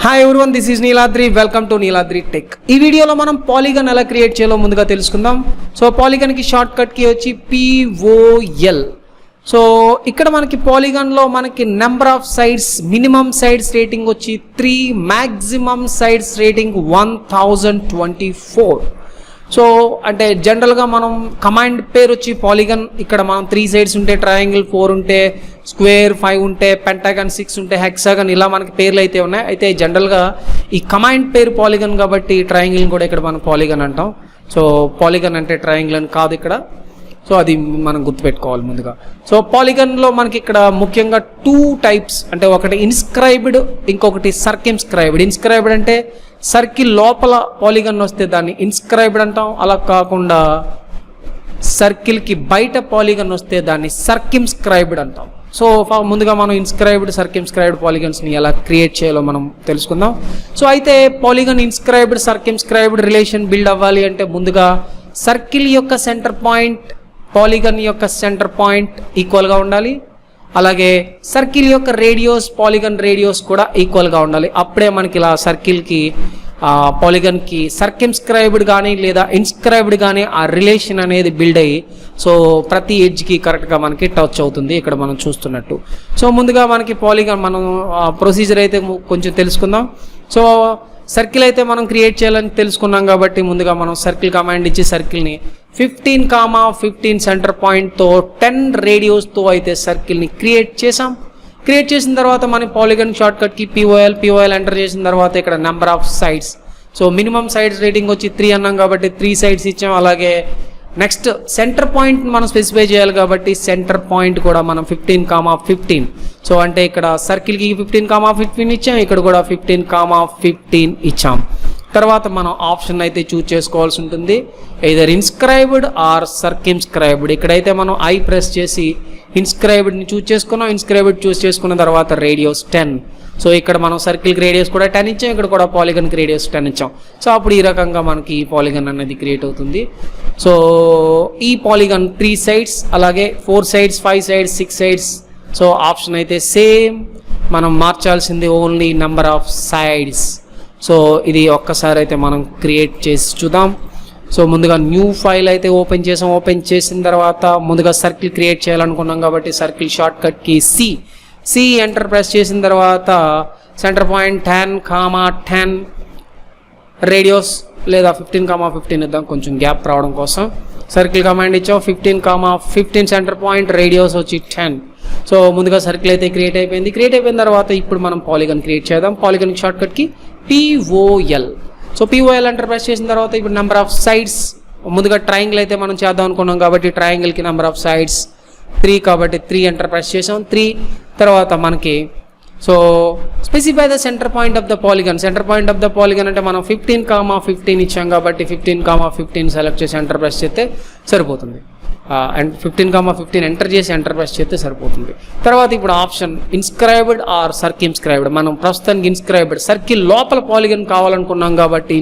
Hi everyone, this is Neeladri. Welcome to Neeladri tech. ఈ వీడియోలో మనం పాలిగన్ ఎలా క్రియేట్ చేయాలో ముందుగా తెలుసుకుందాం. సో పాలిగన్కి షార్ట్ కట్ కీ వచ్చి POL. సో ఇక్కడ మనకి పాలిగన్లో మనకి number of sides, minimum sides rating వచ్చి 3, మ్యాక్సిమం సైడ్స్ రేటింగ్ 1024. సో అంటే జనరల్గా మనం కమాండ్ పేరు వచ్చి పాలిగన్. ఇక్కడ మనం 3 సైడ్స్ ఉంటే ట్రయాంగిల్, 4 ఉంటే స్క్వేర్, 5 ఉంటే పెంటాగన్, 6 ఉంటే హెక్సాగన్, ఇలా మనకి పేర్లు అయితే ఉన్నాయి. అయితే జనరల్గా ఈ కమాండ్ పేరు పాలిగన్ కాబట్టి ట్రయాంగిల్ కూడా ఇక్కడ మనం పాలిగన్ అంటాం. సో పాలిగన్ అంటే ట్రయాంగిల్ అని కాదు ఇక్కడ. సో అది మనం గుర్తుపెట్టుకోవాలి ముందుగా. సో పాలిగన్లో మనకి ఇక్కడ ముఖ్యంగా 2 టైప్స్, అంటే ఒకటి ఇన్స్క్రైబ్డ్, ఇంకొకటి సర్కిమ్స్క్రైబ్డ్. ఇన్స్క్రైబ్డ్ అంటే సర్కిల్ లోపల పాలిగన్ వస్తే దాన్ని ఇన్స్క్రైబ్డ్ అంటాం. అలా కాకుండా సర్కిల్కి బయట పాలిగన్ వస్తే దాన్ని సర్కిమ్స్క్రైబ్డ్ అంటాం. సో ముందుగా మనం ఇన్స్క్రైబ్డ్, సర్కిమ్స్క్రైబ్డ్ పాలిగన్స్ని ఎలా క్రియేట్ చేయాలో మనం తెలుసుకుందాం. సో అయితే పాలిగన్ ఇన్స్క్రైబ్డ్, సర్కిమ్స్క్రైబ్డ్ రిలేషన్ బిల్డ్ అవ్వాలి అంటే ముందుగా సర్కిల్ యొక్క సెంటర్ పాయింట్, పాలిగన్ యొక్క సెంటర్ పాయింట్ ఈక్వల్గా ఉండాలి. అలాగే సర్కిల్ యొక్క రేడియోస్, పాలిగన్ రేడియోస్ కూడా ఈక్వల్గా ఉండాలి. అప్పుడే మనకి ఇలా సర్కిల్కి, పాలిగన్కి సర్కిమ్స్క్రైబ్డ్ కానీ లేదా ఇన్స్క్రైబ్డ్ కానీ ఆ రిలేషన్ అనేది బిల్డ్ అయ్యి సో ప్రతి ఎడ్జ్కి కరెక్ట్గా మనకి టచ్ అవుతుంది ఇక్కడ మనం చూస్తున్నట్టు. సో ముందుగా మనకి పాలిగన్ మనం ప్రొసీజర్ అయితే కొంచెం తెలుసుకుందాం. సో సర్కిల్ అయితే మనం క్రియేట్ చేయాలని తెలుసుకున్నాం కాబట్టి ముందుగా మనం సర్కిల్ కమాండ్ ఇచ్చి సర్కిల్ని 15,15 సెంటర్ పాయింట్తో 10 రేడియోస్తో అయితే సర్కిల్ని క్రియేట్ చేసాం. క్రియేట్ చేసిన తర్వాత మన పాలిగన్ షార్ట్ కట్కి POL ఎంటర్ చేసిన తర్వాత ఇక్కడ number of sides, so minimum sides rating వచ్చి 3 అన్నాం కాబట్టి 3 సైడ్స్ ఇచ్చాం. అలాగే నెక్స్ట్ సెంటర్ పాయింట్ మనం స్పెసిఫై చేయాలి కాబట్టి సెంటర్ పాయింట్ కూడా మనం 15,15. సో అంటే ఇక్కడ సర్కిల్కి 15,15 ఇచ్చాం, ఇక్కడ కూడా 15,15 ఇచ్చాం. తర్వాత మనం ఆప్షన్ అయితే చూజ్ చేసుకోవాల్సి ఉంటుంది, ఎయిదర్ ఇన్స్క్రైబ్డ్ ఆర్ సర్కిమ్స్క్రైబ్డ్. ఇక్కడైతే మనం ఐ ప్రెస్ చేసి ఇన్స్క్రైబ్డ్ని చూజ్ చేసుకున్నాం. ఇన్స్క్రైబ్డ్ చూజ్ చేసుకున్న తర్వాత రేడియోస్ 10. సో ఇక్కడ మనం సర్కిల్కి రేడియస్ కూడా 10 ఇచ్చాం, ఇక్కడ కూడా పాలిగన్కి రేడియస్ 10 ఇచ్చాం. సో అప్పుడు ఈ రకంగా మనకి ఈ పాలిగన్ అనేది క్రియేట్ అవుతుంది. సో ఈ పాలిగన్ 3 సైడ్స్, అలాగే 4 sides, 5 sides, 6 sides. So option అయితే సేమ్, మనం మార్చాల్సింది only number of sides. So ఇది ఒక్కసారి అయితే మనం క్రియేట్ చేసి చూద్దాం. సో ముందుగా న్యూ ఫైల్ అయితే ఓపెన్ చేసాం. ఓపెన్ చేసిన తర్వాత ముందుగా సర్కిల్ క్రియేట్ చేయాలనుకున్నాం కాబట్టి సర్కిల్ షార్ట్ కట్కి సి ఎంటర్ ప్రెస్ చేసిన తర్వాత సెంటర్ పాయింట్ 10,10 రేడియోస్ లేదా 15,15 ఇద్దాం కొంచెం గ్యాప్ రావడం కోసం. సర్కిల్ కమాండ్ ఇచ్చాం, 15,15 సెంటర్ పాయింట్, రేడియోస్ వచ్చి 10. సో ముందుగా సర్కిల్ అయితే క్రియేట్ అయిపోయింది. క్రియేట్ అయిపోయిన తర్వాత ఇప్పుడు మనం పాలిగన్ క్రియేట్ చేద్దాం. పాలిగన్ షార్ట్ కట్కి POL. So POL enter press చేసిన తర్వాత ఇప్పుడు నెంబర్ ఆఫ్ సైడ్స్, ముందుగా ట్రయాంగిల్ అయితే మనం చేద్దాం అనుకున్నాం కాబట్టి ట్రయాంగిల్కి నెంబర్ ఆఫ్ సైడ్స్ 3 కాబట్టి 3 ఎంటర్ ప్రెస్ చేసాం. 3 తర్వాత మనకి so specify the centre point of the polygon. Centre point of the polygon అంటే మనం 15,15 ఇచ్చాం కాబట్టి 15,15 సెలెక్ట్ చేసి ఎంటర్ ప్రెస్ చేస్తే సరిపోతుంది. అండ్ 15,15 ఎంటర్ చేసి ఎంటర్ ప్రెస్ చేస్తే సరిపోతుంది. తర్వాత ఇప్పుడు ఆప్షన్ ఇన్స్క్రైబ్డ్ ఆర్ సర్కిమ్స్క్రైబ్డ్. మనం ప్రస్తుతానికి ఇన్స్క్రైబ్డ్, సర్కిల్ లోపల పాలిగన్ కావాలనుకున్నాం కాబట్టి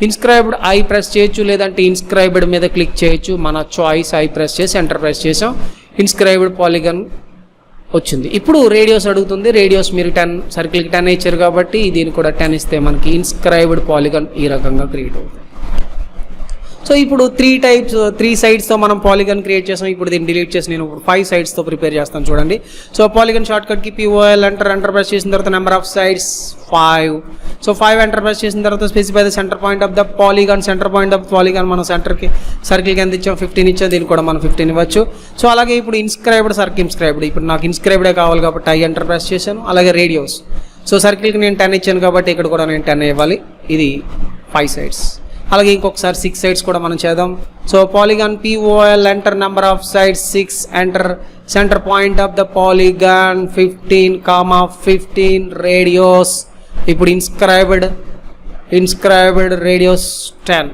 ఇన్స్క్రైబ్డ్ ఐ ప్రెస్ చేయొచ్చు, లేదంటే ఇన్స్క్రైబ్డ్ మీద క్లిక్ చేయొచ్చు. మన చాయిస్ ఐ ప్రెస్ చేసి ఎంటర్ ప్రెస్ చేసాం, ఇన్స్క్రైబ్డ్ పాలిగన్ వచ్చింది. ఇప్పుడు రేడియోస్ అడుగుతుంది. రేడియోస్ మీరు 10, సర్కిల్కి 10 ఇచ్చారు కాబట్టి దీనికి కూడా 10 ఇస్తే మనకి ఇన్స్క్రైబ్డ్ పాలిగన్ ఈ రకంగా క్రియేట్ అవుతుంది. సో ఇప్పుడు 3 సైడ్స్తో మనం పాలిగన్ క్రియేట్ చేసాం. ఇప్పుడు దీన్ని డిలీట్ చేసి నేను 5 సైడ్స్తో ప్రిపేర్ చేస్తాను చూడండి. సో పాలిగన్ షార్ట్ కట్కి POL ఎంటర్ ప్రెస్ చేసిన తర్వాత number of sides 5. So 5 enter press చేసిన తర్వాత specify the centre point of the polygon. Centre point of polygon మనం సెంటర్కి సర్కిల్కి ఎంత ఇచ్చాం, 15 ఇచ్చాం, దీనికి కూడా మనం 15 ఇవ్వచ్చు. సో అలాగే ఇప్పుడు ఇన్స్క్రైబ్డ్, సర్కిమ్స్క్రైబ్డ్. ఇప్పుడు నాకు ఇన్స్క్రైబ్డే కావాలి కాబట్టి ఐ ఎంటర్ ప్రెస్ చేశాను. అలాగే రేడియోస్, సో సర్కిల్కి నేను 10 ఇచ్చాను కాబట్టి ఇక్కడ కూడా నేను 10 ఇవ్వాలి. ఇది 5 సైడ్స్. అలాగే ఇంకొకసారి 6 సైడ్స్ కూడా మనం చేద్దాం. So polygon POL enter number of sides 6, enter centre point of the polygon 15,15 radios. ఇప్పుడు ఇన్స్క్రైబ్డ్ రేడియోస్ 10.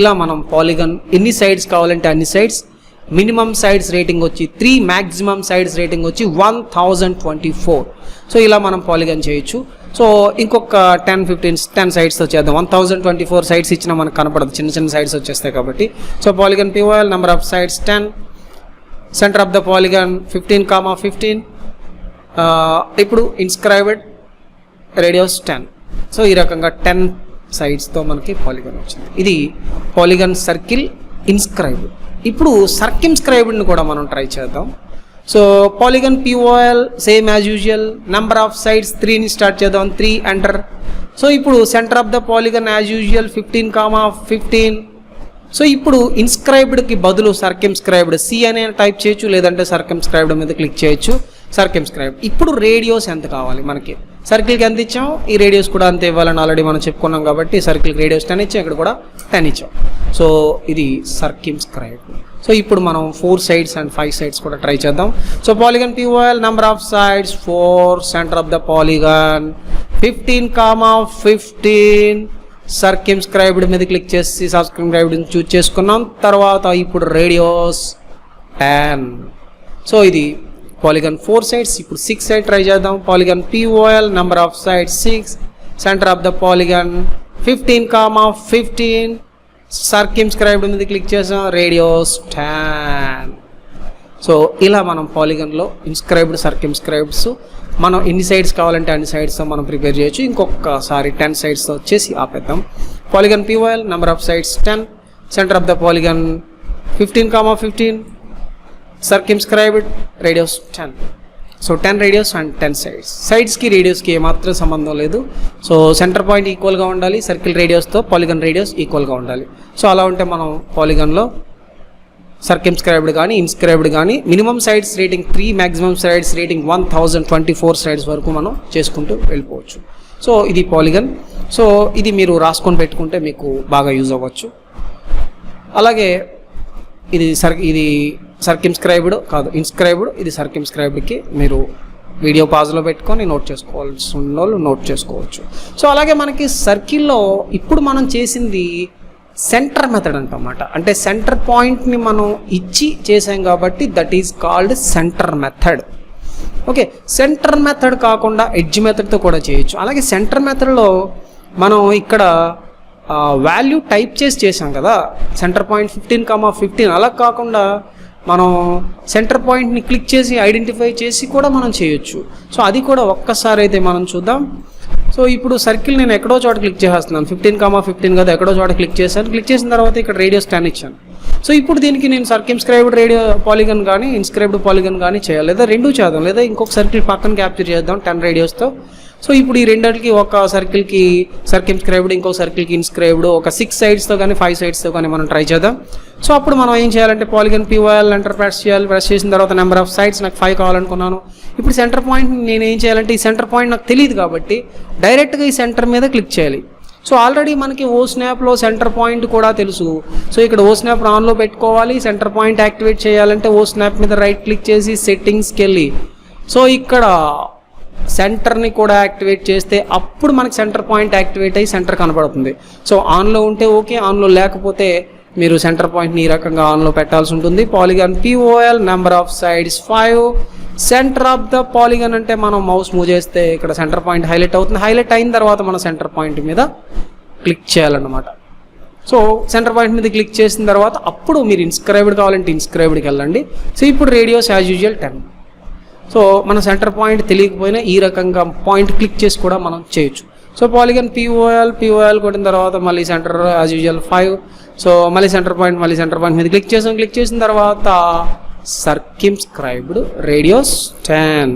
ఇలా మనం పాలిగన్ ఎన్ని సైడ్స్ కావాలంటే అన్ని సైడ్స్, మినిమం సైడ్స్ రేటింగ్ వచ్చి 3, మ్యాక్సిమం సైడ్స్ రేటింగ్ వచ్చి 1024. సో ఇలా మనం పాలిగన్ చేయొచ్చు. సో ఇంకొక 10 సైడ్స్తో చేద్దాం. 1024 సైడ్స్ ఇచ్చినా మనకు కనపడదు, చిన్న సైడ్స్ వచ్చేస్తాయి కాబట్టి. So polygon POL number of sides 10, centre of the polygon 15,15. ఇప్పుడు ఇన్స్క్రైబ్డ్ రేడియస్ 10. సో ఈ రకంగా 10 సైడ్స్తో మనకి పాలిగన్ వచ్చింది. ఇది పాలిగన్ సర్కిల్ ఇన్స్క్రైబ్డ్. ఇప్పుడు సర్కిమ్స్క్రైబ్డ్ని కూడా మనం ట్రై చేద్దాం. So polygon POL same as usual, number of sides 3ని స్టార్ట్ చేద్దాం. 3 ఎంటర్. సో ఇప్పుడు centre of the polygon as usual 15,15. So ఇప్పుడు ఇన్స్క్రైబ్డ్కి బదులు సర్కిమ్స్క్రైబ్డ్ సి అనే టైప్ చేయొచ్చు, లేదంటే సర్కిమ్స్క్రైబ్డ్ మీద క్లిక్ చేయొచ్చు. సర్కిమ్స్క్రైబ్డ్. ఇప్పుడు రేడియోస్ ఎంత కావాలి మనకి? సర్కిల్కి ఎంత ఇచ్చాం, ఈ రేడియోస్ కూడా అంత ఇవ్వాలని ఆల్రెడీ మనం చెప్పుకున్నాం కాబట్టి సర్కిల్కి రేడియోస్ 10 ఇచ్చాం, ఇక్కడ కూడా 10 ఇచ్చాం. సో ఇది సర్కిమ్స్క్రైబ్డ్. సో ఇప్పుడు మనం 4 సైడ్స్ అండ్ 5 సైడ్స్ కూడా ట్రై చేద్దాం. So polygon POL number of sides 4, centre of the polygon 15,15. సర్కిమ్స్క్రైబ్డ్ మీద క్లిక్ చేసి సబ్స్క్రైబ్డ్ చూజ్ చేసుకున్నాం. తర్వాత ఇప్పుడు రేడియోస్ 10. సో ఇది పాలిగన్ 4 సైడ్స్. ఇప్పుడు 6 సైడ్ ట్రై చేద్దాం. Polygon POL number of sides 6, centre of the polygon 15,15. సర్కిమ్స్క్రైబ్డ్ మీద క్లిక్ చేసాం, రేడియోస్ 10. సో ఇలా మనం పాలిగన్లో ఇన్స్క్రైబ్డ్ సర్కిమ్స్క్రైబ్డ్స్ మనం ఎన్ని సైడ్స్ కావాలంటే అన్ని సైడ్స్తో మనం ప్రిపేర్ చేయొచ్చు. ఇంకొకసారి 10 సైడ్స్తో వచ్చేసి ఆపేద్దాం. Polygon POL number of sides 10, centre of the polygon 15,15. Circumscribed, radius 10. So 10 radius and 10 sides. సైడ్స్కి రేడియోస్కి ఏమాత్రం సంబంధం లేదు. సో సెంటర్ పాయింట్ ఈక్వల్గా ఉండాలి, సర్కిల్ రేడియోస్తో పాలిగన్ రేడియోస్ ఈక్వల్గా ఉండాలి. సో అలా ఉంటే మనం పాలిగన్లో సర్కిమ్స్క్రైబ్డ్ కానీ ఇన్స్క్రైబ్డ్ కానీ minimum sides rating 3, maximum sides rating 1024 sides వరకు మనం చేసుకుంటూ వెళ్ళిపోవచ్చు. సో ఇది పాలిగన్. సో ఇది మీరు రాసుకొని పెట్టుకుంటే మీకు బాగా యూజ్ అవ్వచ్చు. అలాగే ఇది సర్కిమ్స్క్రైబ్డ్ కాదు, ఇన్స్క్రైబ్డ్. ఇది సర్కిమ్స్క్రైబ్డ్కి మీరు వీడియో పాజ్లో పెట్టుకొని నోట్ చేసుకోవాల్సి ఉన్న వాళ్ళు నోట్ చేసుకోవచ్చు. సో అలాగే మనకి సర్కిల్లో ఇప్పుడు మనం చేసింది సెంటర్ మెథడ్ అంటమాట. అంటే సెంటర్ పాయింట్ని మనం ఇచ్చి చేసాం కాబట్టి that is called centre method. Okay, centre method కాకుండా ఎడ్జ్ మెథడ్తో కూడా చేయొచ్చు. అలాగే సెంటర్ మెథడ్లో మనం ఇక్కడ వాల్యూ టైప్ చేసాం కదా, సెంటర్ పాయింట్ 15,15. అలా కాకుండా మనం సెంటర్ పాయింట్ని క్లిక్ చేసి ఐడెంటిఫై చేసి కూడా మనం చేయొచ్చు. సో అది కూడా ఒక్కసారి అయితే మనం చూద్దాం. సో ఇప్పుడు సర్కిల్ నేను ఎక్కడో చోట క్లిక్ చేసేస్తున్నాను, 15,15 కదా, ఎక్కడో చోట క్లిక్ చేశాను. క్లిక్ చేసిన తర్వాత ఇక్కడ రేడియస్ 10 ఇచ్చాను. సో ఇప్పుడు దీనికి నేను సర్కిమ్స్క్రైబ్డ్ రేడియో పాలిగన్ కానీ ఇన్స్క్రైబ్డ్ పాలిగన్ కానీ చేయాలి, లేదా రెండూ చేద్దాం, లేదా ఇంకొక సర్కిల్ పక్కన క్యాప్చర్ చేద్దాం 10 రేడియోస్తో. సో ఇప్పుడు ఈ రెండింటికి ఒక సర్కిల్కి సర్కిమ్స్క్రైబ్డ్, ఇంకో సర్కిల్కి ఇన్స్క్రైబ్డ్, ఒక 6 సైడ్స్తో కానీ 5 సైడ్స్తో కానీ మనం ట్రై చేద్దాం. సో అప్పుడు మనం ఏం చేయాలంటే పాలిగన్ పిఓఎల్ ఎంటర్ ప్రెస్ చేయాలి. ప్రెస్ చేసిన తర్వాత నెంబర్ ఆఫ్ సైడ్స్ నాకు 5 కావాలనుకున్నాను. ఇప్పుడు సెంటర్ పాయింట్ నేను ఏం చేయాలంటే ఈ సెంటర్ పాయింట్ నాకు తెలియదు కాబట్టి డైరెక్ట్గా ఈ సెంటర్ మీద క్లిక్ చేయాలి. సో ఆల్రెడీ మనకి ఓ స్నాప్లో సెంటర్ పాయింట్ కూడా తెలుసు. సో ఇక్కడ ఓ స్నాప్ ఆన్లో పెట్టుకోవాలి. సెంటర్ పాయింట్ యాక్టివేట్ చేయాలంటే ఓ స్నాప్ మీద రైట్ క్లిక్ చేసి సెట్టింగ్స్కి వెళ్ళి సో ఇక్కడ సెంటర్ని కూడా యాక్టివేట్ చేస్తే అప్పుడు మనకి సెంటర్ పాయింట్ యాక్టివేట్ అయ్యి సెంటర్ కనపడుతుంది. సో ఆన్లో ఉంటే ఓకే, ఆన్లో లేకపోతే మీరు సెంటర్ పాయింట్ని ఈ రకంగా ఆన్లో పెట్టాల్సి ఉంటుంది. Polygon POL number of sides 5, centre of the polygon అంటే మనం మౌస్ మూవ్ చేస్తే ఇక్కడ సెంటర్ పాయింట్ హైలైట్ అవుతుంది. హైలైట్ అయిన తర్వాత మనం సెంటర్ పాయింట్ మీద క్లిక్ చేయాలన్నమాట. సో సెంటర్ పాయింట్ మీద క్లిక్ చేసిన తర్వాత అప్పుడు మీరు ఇన్స్క్రైబ్డ్ కావాలంటే ఇన్స్క్రైబ్డ్కి వెళ్ళండి. సో ఇప్పుడు రేడియోస్ యాజ్ యూజువల్ 10. సో మన సెంటర్ పాయింట్ తెలియకపోయినా ఈ రకంగా పాయింట్ క్లిక్ చేసి కూడా మనం చేయొచ్చు. సో పాలిగన్ పిఓఎల్ కొట్టిన తర్వాత మళ్ళీ సెంటర్ యాజ్ యూజువల్ 5. సో మళ్ళీ సెంటర్ పాయింట్ మీద క్లిక్ చేసాం. క్లిక్ చేసిన తర్వాత సర్కిమ్స్క్రైబ్డ్ రేడియోస్ 10.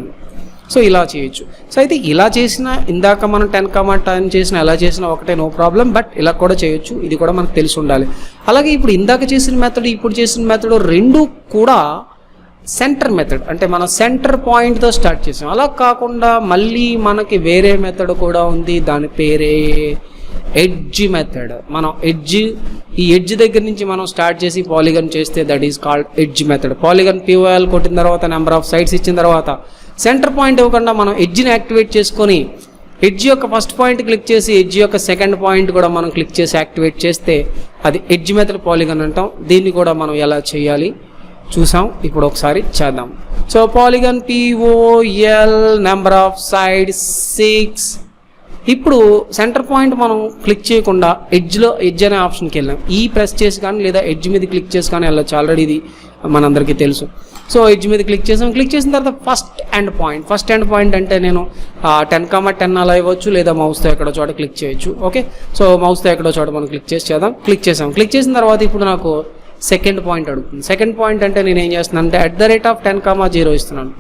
సో ఇలా చేయొచ్చు. సో అయితే ఇలా చేసిన ఇందాక మనం 10,10 చేసిన ఎలా చేసినా ఒకటే, నో ప్రాబ్లం. బట్ ఇలా కూడా చేయొచ్చు, ఇది కూడా మనకు తెలిసి ఉండాలి. అలాగే ఇప్పుడు ఇందాక చేసిన మెథడ్ ఇప్పుడు చేసిన మెథడ్ రెండు కూడా సెంటర్ మెథడ్, అంటే మనం సెంటర్ పాయింట్తో స్టార్ట్ చేసాం. అలా కాకుండా మళ్ళీ మనకి వేరే మెథడ్ కూడా ఉంది, దాని పేరే ఎడ్జ్ మెథడ్. మనం ఈ ఎడ్జ్ దగ్గర నుంచి మనం స్టార్ట్ చేసి పాలిగన్ చేస్తే that is called edge method. Polygon POL కొట్టిన తర్వాత నెంబర్ ఆఫ్ సైడ్స్ ఇచ్చిన తర్వాత సెంటర్ పాయింట్ ఇవ్వకుండా మనం ఎడ్జ్ని యాక్టివేట్ చేసుకొని ఎడ్జ్ యొక్క ఫస్ట్ పాయింట్ క్లిక్ చేసి ఎడ్జ్ యొక్క సెకండ్ పాయింట్ కూడా మనం క్లిక్ చేసి యాక్టివేట్ చేస్తే అది ఎడ్జ్ మెథడ్ పాలిగన్ అంటాం. దీన్ని కూడా మనం ఎలా చేయాలి చూసాం, ఇప్పుడు ఒకసారి చేద్దాం. So polygon POL number of sides 6. ఇప్పుడు సెంటర్ పాయింట్ మనం క్లిక్ చేయకుండా ఎడ్జ్ అనే ఆప్షన్కి వెళ్ళాం. ఈ ప్రెస్ చేసి కానీ లేదా ఎడ్జ్ మీద క్లిక్ చేసి కానీ వెళ్ళచ్చు, ఆల్రెడీ ఇది మనందరికీ తెలుసు. సో ఎడ్జ్ మీద క్లిక్ చేసాం. క్లిక్ చేసిన తర్వాత ఫస్ట్ ఎండ్ పాయింట్ అంటే నేను 10,10 అలా ఇవ్వచ్చు, లేదా మౌస్తో ఎక్కడో చోట క్లిక్ చేయొచ్చు. ఓకే, సో మౌస్తో ఎక్కడో చోట మనం క్లిక్ చేద్దాం. క్లిక్ చేసిన తర్వాత ఇప్పుడు నాకు సెకండ్ పాయింట్ అడుగుతుంది. సెకండ్ పాయింట్ అంటే నేను ఏం చేస్తున్నాను అంటే @10,0 ఇస్తున్నాను.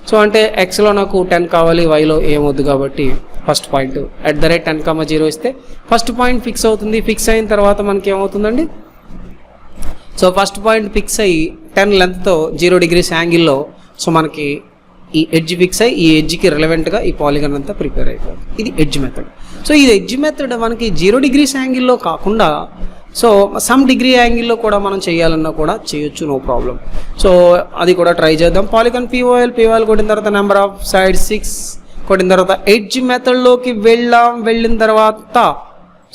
సో అంటే ఎక్స్లో నాకు 10 కావాలి, వైలో ఏమొద్దు కాబట్టి ఫస్ట్ పాయింట్ @10,0 ఇస్తే ఫస్ట్ పాయింట్ ఫిక్స్ అవుతుంది. ఫిక్స్ అయిన తర్వాత మనకి ఏమవుతుందండి, సో ఫస్ట్ పాయింట్ ఫిక్స్ అయ్యి 10 లెంత్తో 0 degrees యాంగిల్లో సో మనకి ఈ ఎడ్జ్ ఫిక్స్ అయ్యి ఈ ఎడ్జ్కి రిలవెంట్గా ఈ పాలిగన్ అంతా ప్రిపేర్ అయిపోతుంది. ఇది ఎడ్జ్ మెథడ్. సో ఇది ఎడ్జ్ మెథడ్ మనకి 0 degrees యాంగిల్లో కాకుండా సో సమ్ డిగ్రీ యాంగిల్లో కూడా మనం చేయాలన్నా కూడా చేయొచ్చు, నో ప్రాబ్లం. సో అది కూడా ట్రై చేద్దాం. పాలిగన్ POL కొట్టిన తర్వాత నెంబర్ ఆఫ్ సైడ్ 6 కొట్టిన తర్వాత ఎడ్జ్ మెథడ్లోకి వెళ్ళిన తర్వాత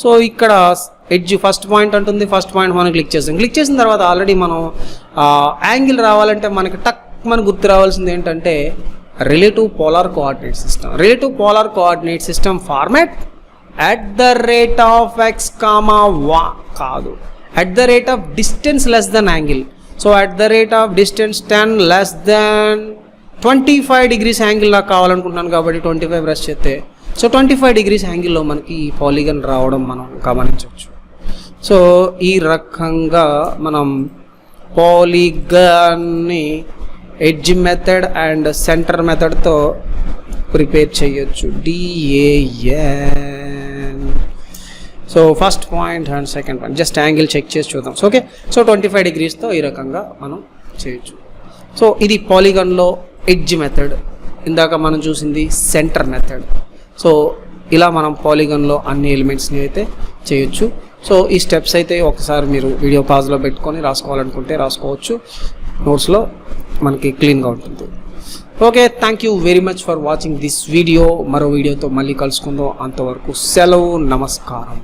సో ఇక్కడ ఎడ్జ్ ఫస్ట్ పాయింట్ అంటుంది. ఫస్ట్ పాయింట్ మనం క్లిక్ చేసిన తర్వాత ఆల్రెడీ మనం యాంగిల్ రావాలంటే మనకి మన గుర్తు రావాల్సింది ఏంటంటే relative polar coordinate system format @x, కాదు @distance less than angle. So @distance 10 less than 25 degrees angle నాకు కావాలనుకుంటున్నాను కాబట్టి 25 ప్రెస్ చేస్తే సో 25 degrees యాంగిల్లో మనకి ఈ పాలిగన్ రావడం మనం గమనించవచ్చు. సో ఈ రకంగా మనం పాలిగన్ని ఎడ్జ్ మెథడ్ అండ్ సెంటర్ మెథడ్తో ప్రిపేర్ చేయొచ్చు. DAN. So first point and second point just angle check చేసి చూద్దాం. ఓకే, సో 25 degreesతో ఈ రకంగా మనం చేయొచ్చు. సో ఇది పాలిగన్లో ఎడ్జ్ మెథడ్. ఇందాక మనం చూసింది సెంటర్ మెథడ్. సో ఇలా మనం పాలిగన్లో అన్ని ఎలిమెంట్స్ని అయితే చేయొచ్చు. సో ఈ స్టెప్స్ అయితే ఒకసారి మీరు వీడియో పాజ్లో పెట్టుకొని రాసుకోవాలనుకుంటే రాసుకోవచ్చు. నోట్స్లో మనకి క్లీన్గా ఉంటుంది. Okay, thank you very much for watching this video. మరో వీడియోతో మళ్ళీ కలుసుకుందాం. అంతవరకు సెలవు, నమస్కారం.